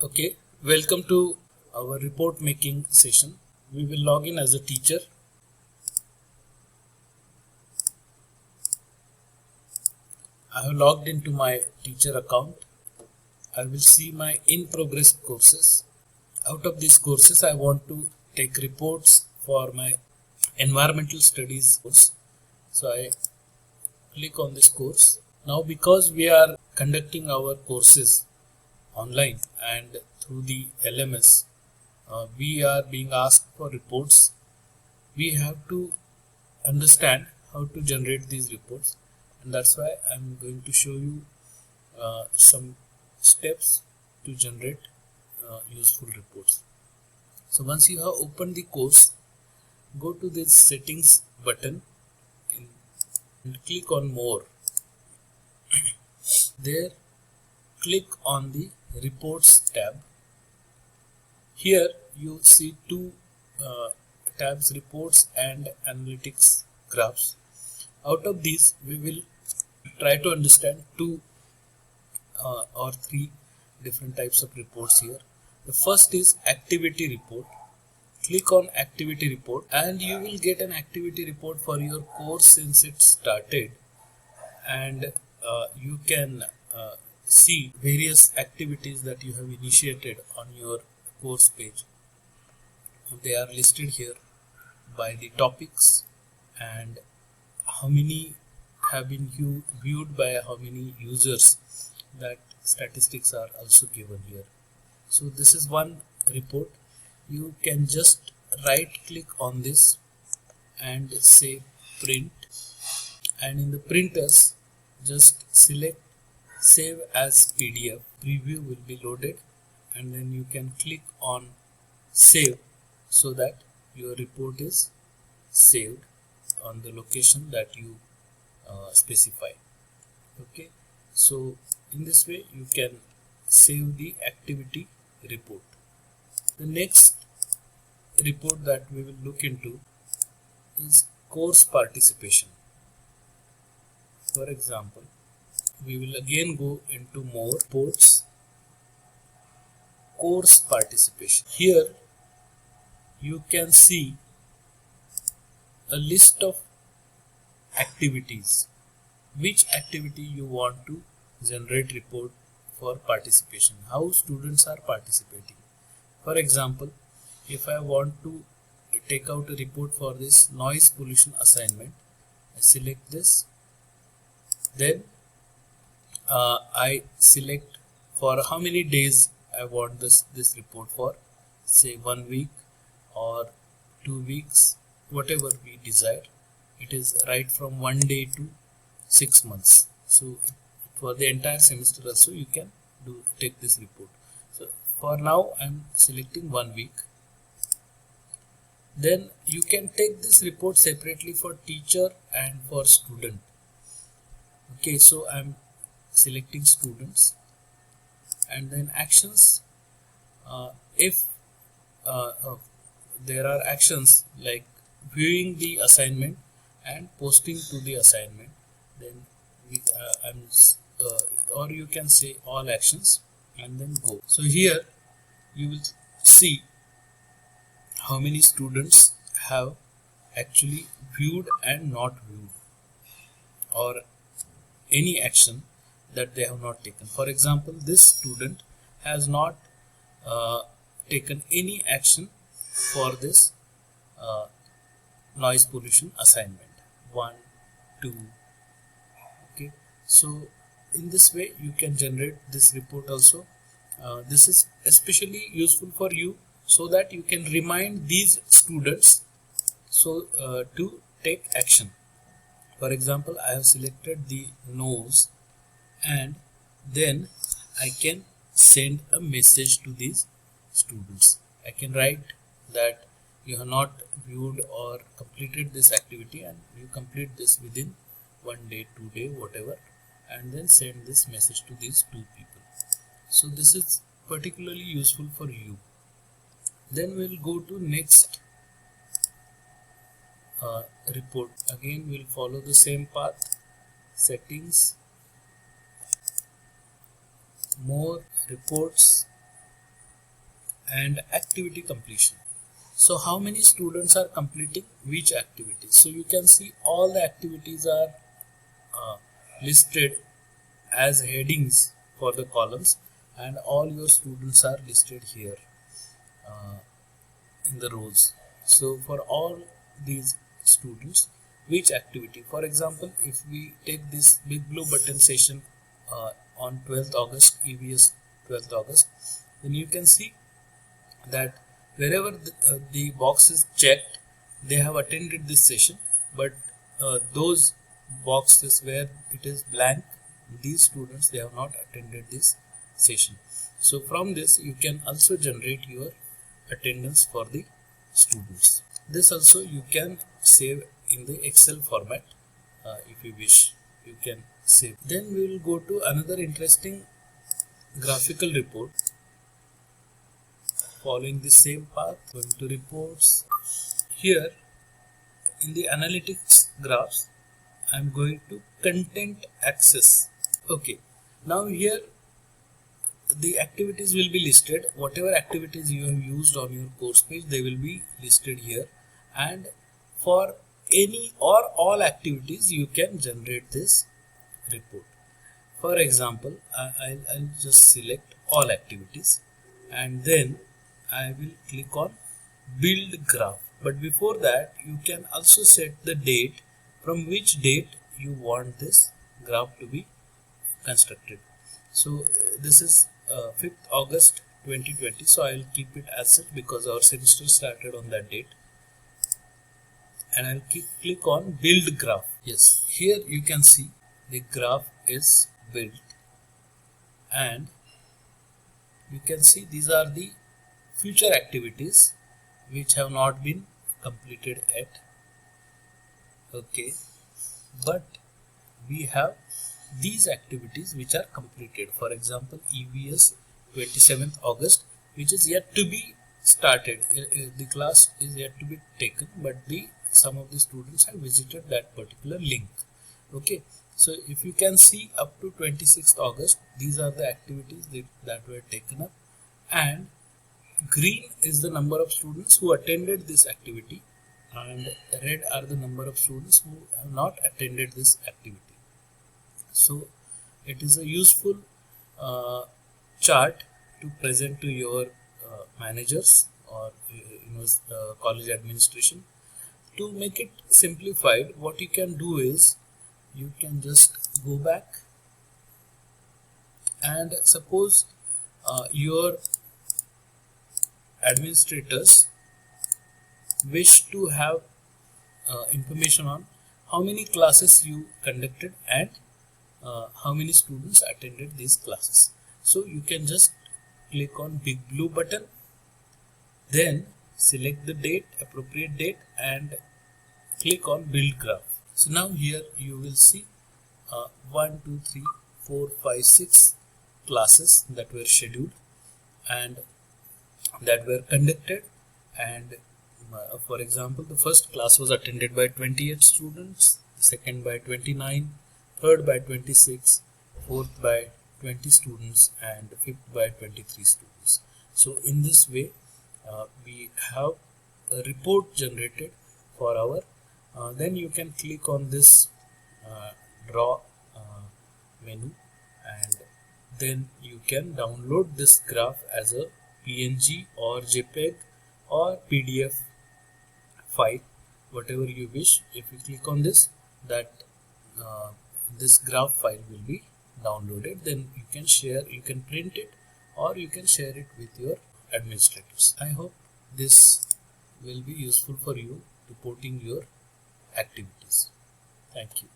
Okay, welcome to our report making session. We will log in as a teacher. I have logged into my teacher account. I will see my in progress courses. Out of these courses, I want to take reports for my environmental studies course. So I click on this course. Now, because we are conducting our courses online and through the LMS, we are being asked for reports. We have to understand how to generate these reports, and that's why I'm going to show you some steps to generate useful reports. So once you have opened the course, go to this settings button and click on more. There click on the reports tab. Here you see two tabs, reports and analytics graphs. Out of these we will try to understand two or three different types of reports here. The first is activity report. Click on activity report and you will get an activity report for your course since it started, and you can see various activities that you have initiated on your course page. They are listed here by the topics and how many have been viewed by how many users. That statistics are also given here. So this is one report. You can just right click on this and say print, and in the printers just select save as PDF. Preview will be loaded and then you can click on save so that your report is saved on the location that you specify. Okay, so in this way you can save the activity report. The next report that we will look into is course participation. For example, we will again go into more reports, course participation. Here you can see a list of activities. Which activity you want to generate report for participation, how students are participating. For example, if I want to take out a report for this noise pollution assignment, I select this, then I select for how many days I want this report for, say 1 week or 2 weeks, whatever we desire. It is right from 1 day to 6 months. So for the entire semester also you can take this report. So for now I am selecting 1 week. Then you can take this report separately for teacher and for student. Okay, so I am selecting students, and then actions. If there are actions like viewing the assignment and posting to the assignment, then or you can say all actions and then go. So here you will see how many students have actually viewed and not viewed, or any action that they have not taken. For example, this student has not taken any action for this noise pollution assignment 1, 2. Okay, so in this way you can generate this report also. This is especially useful for you so that you can remind these students to take action. For example, I have selected the nose, and then I can send a message to these students. I can write that you have not viewed or completed this activity and you complete this within 1 day, 2 day, whatever, and then send this message to these 2 people. So this is particularly useful for you. Then we'll go to next report. Again we'll follow the same path. Settings, more, reports, and activity completion. So how many students are completing which activities? So you can see all the activities are listed as headings for the columns, and all your students are listed here uh, in the rows. So for all these students, which activity, for example, if we take this big blue button session on 12th August, EVS 12th August, then you can see that wherever the box is checked, they have attended this session, but those boxes where it is blank, these students, they have not attended this session. So from this you can also generate your attendance for the students. This also you can save in the Excel format. If you wish, you can save. Then we will go to another interesting graphical report following the same path. Going to reports. Here in the analytics graphs, I am going to content access. Okay, now here the activities will be listed. Whatever activities you have used on your course page, they will be listed here, and for any or all activities you can generate this report. For example, I'll just select all activities, and then I will click on build graph. But before that, you can also set the date from which date you want this graph to be constructed. So this is 5th August 2020, so I will keep it as such because our semester started on that date, and I'll click on build graph. Yes, here you can see the graph is built, and you can see these are the future activities which have not been completed yet. Okay, but we have these activities which are completed. For example, EVS 27th August, which is yet to be started. The class is yet to be taken, but some of the students have visited that particular link. Okay, so if you can see up to 26th August, these are the activities that were taken up, and green is the number of students who attended this activity, and red are the number of students who have not attended this activity. So it is a useful chart to present to your managers or college administration. To make it simplified, what you can do is you can just go back, and suppose your administrators wish to have information on how many classes you conducted and how many students attended these classes. So you can just click on big blue button, then select the date, appropriate date, and click on build graph. So now here you will see 1, 2, 3, 4, 5, 6 classes that were scheduled and that were conducted, and for example, the first class was attended by 28 students, the second by 29, third by 26, fourth by 20 students, and fifth by 23 students. So in this way we have a report generated for our then you can click on this draw menu, and then you can download this graph as a PNG or JPEG or PDF file, whatever you wish. If you click on this, that this graph file will be downloaded. Then you can share, you can print it, or you can share it with your administrators. I hope this will be useful for you reporting your activities. Thank you.